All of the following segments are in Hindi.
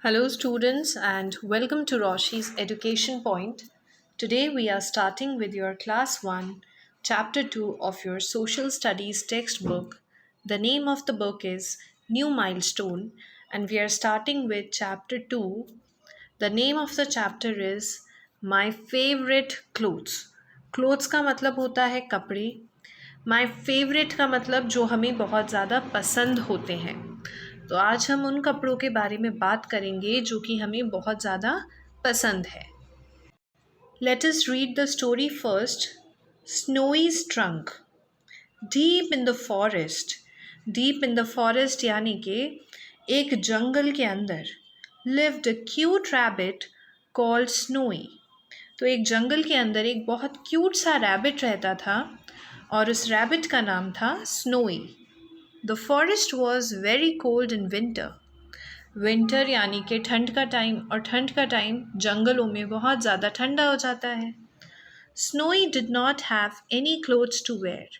Hello, students, and welcome to Roshi's Education Point. Today, we are starting with your Class 1, Chapter 2 of your Social Studies textbook. The name of the book is New Milestone, and we are starting with Chapter 2. The name of the chapter is My Favorite Clothes. Clothes का मतलब होता है कपड़े। माई फेवरेट का मतलब जो हमें बहुत ज़्यादा पसंद होते हैं। तो आज हम उन कपड़ों के बारे में बात करेंगे जो कि हमें बहुत ज़्यादा पसंद है। Let us read the story first. Snowy's trunk. Deep in the forest यानी कि एक जंगल के अंदर lived a cute rabbit called Snowy. तो एक जंगल के अंदर एक बहुत क्यूट सा रैबिट रहता था और उस रैबिट का नाम था snowy. The forest was very cold in winter. Winter यानी कि ठंड का टाइम, और ठंड का टाइम जंगलों में बहुत ज़्यादा ठंडा हो जाता है। Snowy did not have any clothes to wear.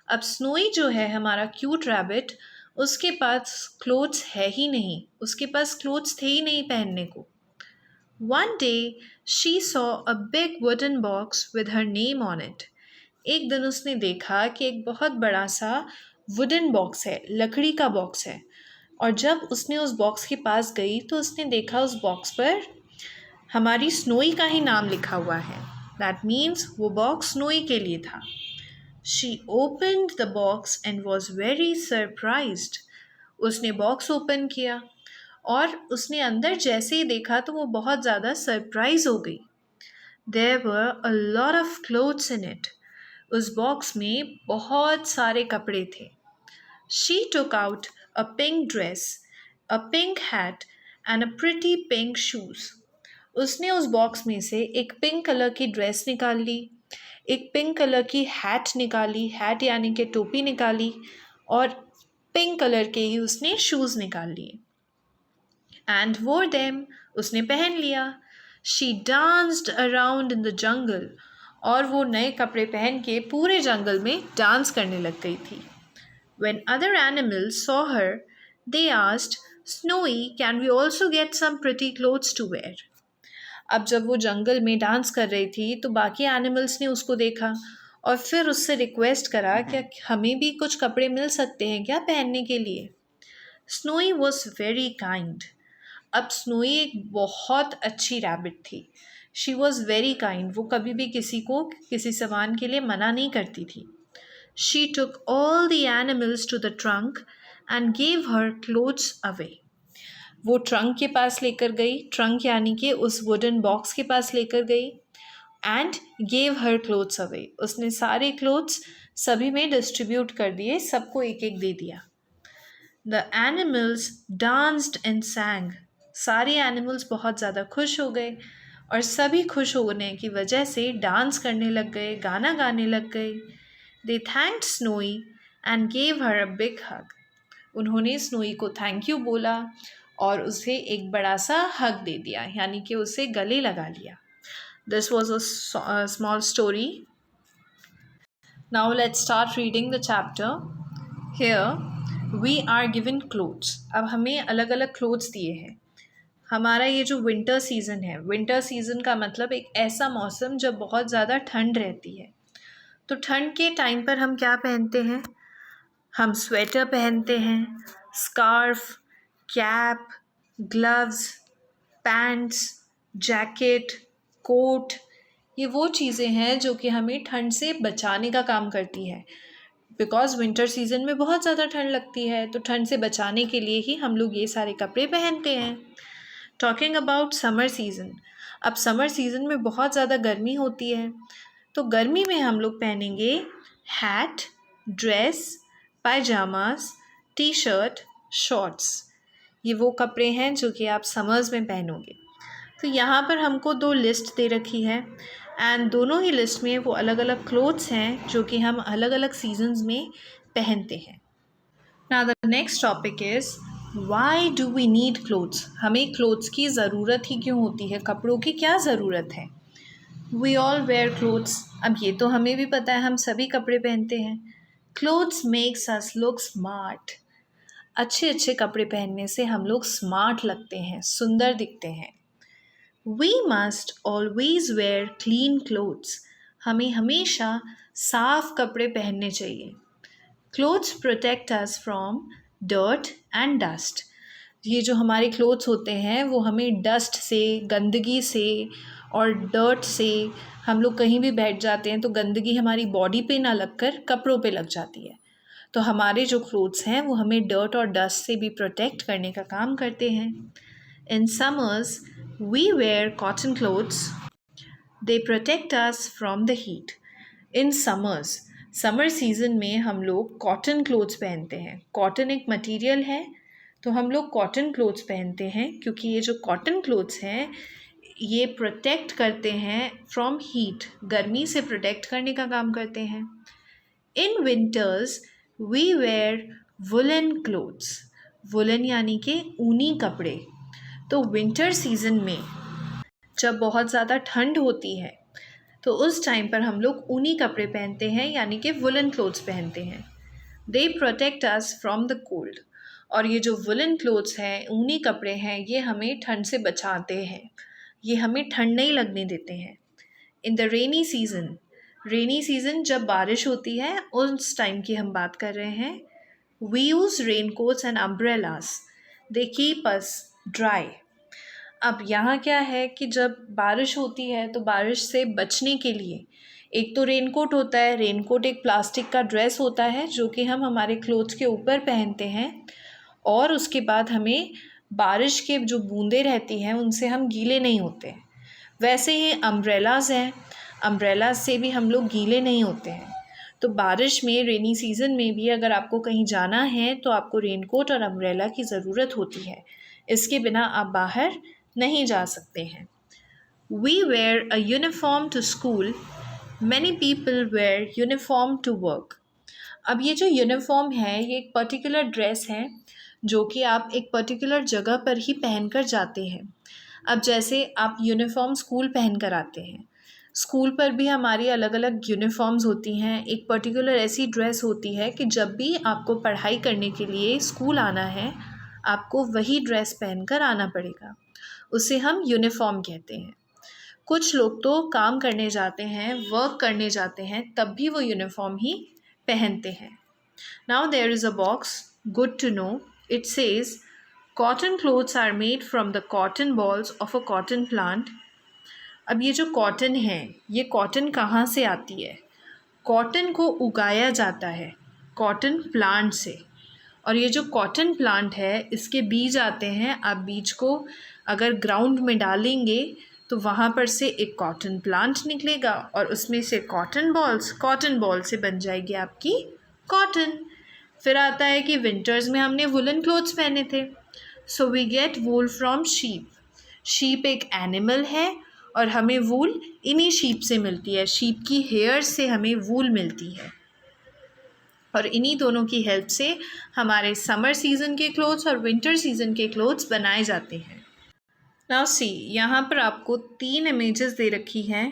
अब स्नोई जो है हमारा क्यूट रैबिट, उसके पास क्लोथ्स है ही नहीं, उसके पास क्लोथ्स थे ही नहीं पहनने को। One day she saw a big wooden box with her name on it. एक दिन उसने देखा कि एक बहुत बड़ा सा वुडन बॉक्स है, लकड़ी का बॉक्स है। और जब उसने उस बॉक्स के पास गई तो उसने देखा उस बॉक्स पर हमारी स्नोई का ही नाम लिखा हुआ है। दैट मीन्स वो बॉक्स स्नोई के लिए था। She opened the box and was very surprised. उसने बॉक्स ओपन किया और उसने अंदर जैसे ही देखा तो वो बहुत ज़्यादा सरप्राइज हो गई। There were a lot of clothes in it. उस बॉक्स में बहुत सारे कपड़े थे। She took out a pink dress, a pink hat and a pretty pink shoes. उसने उस बॉक्स में से एक पिंक कलर की ड्रेस निकाल ली, एक पिंक कलर की हैट निकाली, हैट यानी कि टोपी निकाली, और पिंक कलर के ही उसने शूज़ निकाल लिए। एंड वोर देम, उसने पहन लिया। She danced around in the jungle, और वो नए कपड़े पहन के पूरे जंगल में डांस करने लग गई थी। When other animals saw her, they asked, Snowy, can we also get some pretty clothes to wear? अब जब वो जंगल में डांस कर रही थी तो बाकी एनिमल्स ने उसको देखा और फिर उससे रिक्वेस्ट करा कि हमें भी कुछ कपड़े मिल सकते हैं क्या पहनने के लिए। Snowy was very kind. अब स्नोई एक बहुत अच्छी रैबिट थी। She was very kind. वो कभी भी किसी को किसी सामान के लिए मना नहीं करती थी। She took all the animals to the trunk and gave her clothes away. वो ट्रंक के पास लेकर गई, ट्रंक यानी कि उस वुडन बॉक्स के पास लेकर गई, and gave her clothes away. उसने सारे क्लोथ्स सभी में डिस्ट्रीब्यूट कर दिए, सबको एक एक दे दिया। The animals danced and sang। सारे एनिमल्स बहुत ज़्यादा खुश हो गए और सभी खुश होने की वजह से डांस करने लग गए, गाना गाने लग गए। They thanked Snowy and gave her a big hug. उन्होंने स्नोई को थैंक यू बोला और उसे एक बड़ा सा हग दे दिया, यानी कि उसे गले लगा लिया। This was a small story. Now let's start reading the chapter. Here we are given clothes. अब हमें अलग अलग क्लोथ्स दिए हैं। हमारा ये जो विंटर सीज़न है, विंटर सीज़न का मतलब एक ऐसा मौसम जब बहुत ज़्यादा ठंड रहती है। तो ठंड के टाइम पर हम क्या पहनते हैं? हम स्वेटर पहनते हैं, scarf, cap, gloves, pants, jacket, coat. ये वो चीज़ें हैं जो कि हमें ठंड से बचाने का काम करती है। बिकॉज़ विंटर सीज़न में बहुत ज़्यादा ठंड लगती है, तो ठंड से बचाने के लिए ही हम लोग ये सारे कपड़े पहनते हैं। Talking about summer season. अब समर सीज़न में बहुत ज़्यादा गर्मी होती है, तो गर्मी में हम लोग पहनेंगे hat, dress, pyjamas, T shirt, shorts. ये वो कपड़े हैं जो कि आप समर्स में पहनोगे। तो यहाँ पर हमको दो लिस्ट दे रखी है, एंड दोनों ही लिस्ट में वो अलग अलग क्लोथ्स हैं जो कि हम अलग अलग सीजन्स में पहनते हैं। Now the next topic is why do we need clothes. हमें क्लोथ्स की ज़रूरत ही क्यों होती है, कपड़ों की क्या ज़रूरत है। We all wear clothes. अब ये तो हमें भी पता है, हम सभी कपड़े पहनते हैं। Clothes makes us look smart. अच्छे अच्छे कपड़े पहनने से हम लोग स्मार्ट लगते हैं, सुंदर दिखते हैं। We must always wear clean clothes. हमें हमेशा साफ कपड़े पहनने चाहिए। Clothes protect us from dirt and dust. ये जो हमारे क्लोथ्स होते हैं वो हमें डस्ट से, गंदगी से और डर्ट से, हम लोग कहीं भी बैठ जाते हैं तो गंदगी हमारी बॉडी पे ना लगकर कपड़ों पे लग जाती है। तो हमारे जो क्लोथ्स हैं वो हमें डर्ट और डस्ट से भी प्रोटेक्ट करने का काम करते हैं। In summers we wear cotton clothes, they protect us from the heat. इन समर सीज़न में हम लोग कॉटन क्लोथ्स पहनते हैं। कॉटन एक मटेरियल है, तो हम लोग कॉटन क्लोथ्स पहनते हैं क्योंकि ये जो कॉटन क्लोथ्स हैं ये प्रोटेक्ट करते हैं फ्रॉम हीट, गर्मी से प्रोटेक्ट करने का काम करते हैं। In winters we wear woollen clothes. Woollen यानी कि ऊनी कपड़े। तो विंटर सीज़न में जब बहुत ज़्यादा ठंड होती है तो उस टाइम पर हम लोग ऊनी कपड़े पहनते हैं, यानी कि वुलन क्लोथ्स पहनते हैं। दे protect us from the cold. और ये जो वुलन क्लोथ्स हैं, ऊनी कपड़े हैं, ये हमें ठंड से बचाते हैं, ये हमें ठंड नहीं लगने देते हैं। इन द रेनी सीज़न जब बारिश होती है उस टाइम की हम बात कर रहे हैं। We use raincoats and umbrellas, they keep us dry. अब यहाँ क्या है कि जब बारिश होती है तो बारिश से बचने के लिए एक तो रेनकोट होता है। रेनकोट एक प्लास्टिक का ड्रेस होता है जो कि हम हमारे क्लोथ्स के ऊपर पहनते हैं, और उसके बाद हमें बारिश के जो बूंदें रहती हैं उनसे हम गीले नहीं होते हैं। वैसे ही अम्ब्रेलाज हैं, अम्ब्रेलाज से भी हम लोग गीले नहीं होते हैं। तो बारिश में, रेनी सीज़न में भी अगर आपको कहीं जाना है तो आपको रेनकोट और अम्ब्रेला की ज़रूरत होती है, इसके बिना आप बाहर नहीं जा सकते हैं। We wear a uniform to school. Many people wear uniform to work. अब ये जो यूनिफॉर्म है ये एक पर्टिकुलर ड्रेस है जो कि आप एक पर्टिकुलर जगह पर ही पहन कर जाते हैं। अब जैसे आप यूनिफॉर्म स्कूल पहन कर आते हैं, स्कूल पर भी हमारी अलग अलग यूनिफॉर्म्स होती हैं। एक पर्टिकुलर ऐसी ड्रेस होती है कि जब भी आपको पढ़ाई करने के लिए स्कूल आना है आपको वही ड्रेस पहनकर आना पड़ेगा, उसे हम यूनिफॉर्म कहते हैं। कुछ लोग तो काम करने जाते हैं, वर्क करने जाते हैं, तब भी वो यूनिफॉर्म ही पहनते हैं। Now there is a box, good to know. It says cotton clothes are made from the cotton balls of a cotton plant. अब ये जो कॉटन है, ये कॉटन कहाँ से आती है? कॉटन को उगाया जाता है कॉटन प्लांट से, और ये जो कॉटन प्लांट है इसके बीज आते हैं। आप बीज को अगर ग्राउंड में डालेंगे तो वहाँ पर से एक कॉटन प्लांट निकलेगा और उसमें से कॉटन बॉल से बन जाएगी आपकी कॉटन। फिर आता है कि विंटर्स में हमने वुलन क्लोथ्स पहने थे, so we get wool from sheep. Sheep एक एनिमल है और हमें वूल इन्हीं शीप से मिलती है। शीप की हेयर से हमें वूल मिलती है और इन्हीं दोनों की हेल्प से हमारे समर सीज़न के क्लोथ्स और विंटर सीज़न के क्लोथ्स बनाए जाते हैं। नाउ सी, यहाँ पर आपको 3 इमेजेस दे रखी हैं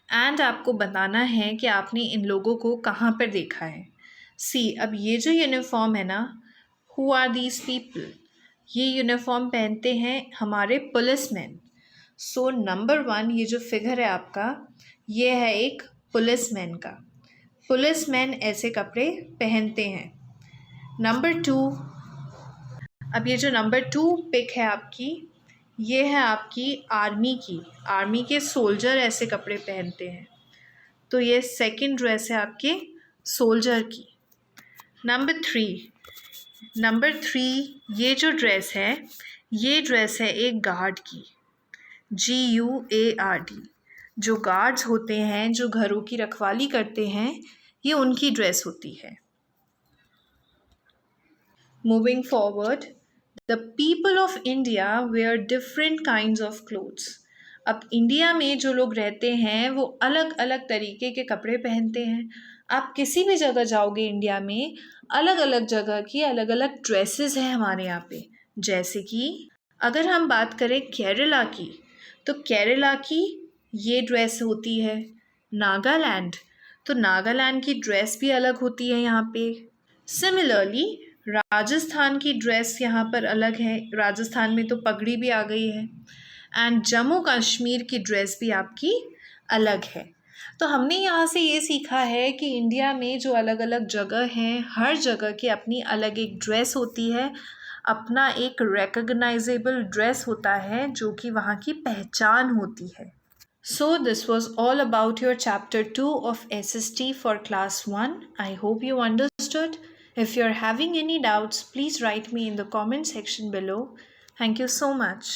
एंड आपको बताना है कि आपने इन लोगों को कहाँ पर देखा है। सी, अब ये जो यूनिफॉर्म है ना, हु आर दीज पीपल? ये यूनिफॉर्म पहनते हैं हमारे पुलिसमैन। सो नंबर 1 ये जो फिगर है आपका, ये है एक पुलिसमैन का। पुलिसमैन ऐसे कपड़े पहनते हैं। नंबर 2, अब ये जो नंबर 2 पिक है आपकी, ये है आपकी आर्मी की। आर्मी के सोल्जर ऐसे कपड़े पहनते हैं। तो ये सेकंड ड्रेस है आपके सोल्जर की। नंबर 3 ये जो ड्रेस है, ये ड्रेस है एक गार्ड की, GUARD। जो गार्ड्स होते हैं, जो घरों की रखवाली करते हैं, ये उनकी ड्रेस होती है। Moving forward, the people of India wear different kinds of clothes. अब इंडिया में जो लोग रहते हैं वो अलग अलग तरीके के कपड़े पहनते हैं। आप किसी भी जगह जाओगे इंडिया में, अलग अलग जगह की अलग अलग ड्रेसेस हैं हमारे यहाँ पे। जैसे कि अगर हम बात करें केरला की, तो केरला की ये ड्रेस होती है। नागालैंड, तो नागालैंड की ड्रेस भी अलग होती है यहाँ पे। सिमिलरली राजस्थान की ड्रेस यहाँ पर अलग है, राजस्थान में तो पगड़ी भी आ गई है। एंड जम्मू कश्मीर की ड्रेस भी आपकी अलग है। तो हमने यहाँ से ये सीखा है कि इंडिया में जो अलग अलग जगह हैं, हर जगह की अपनी अलग एक ड्रेस होती है, अपना एक रिकग्नाइजेबल ड्रेस होता है जो कि वहाँ की पहचान होती है। So this was all about your chapter 2 of SST for class 1. I hope you understood. If you're having any doubts, please write me in the comment section below. Thank you so much.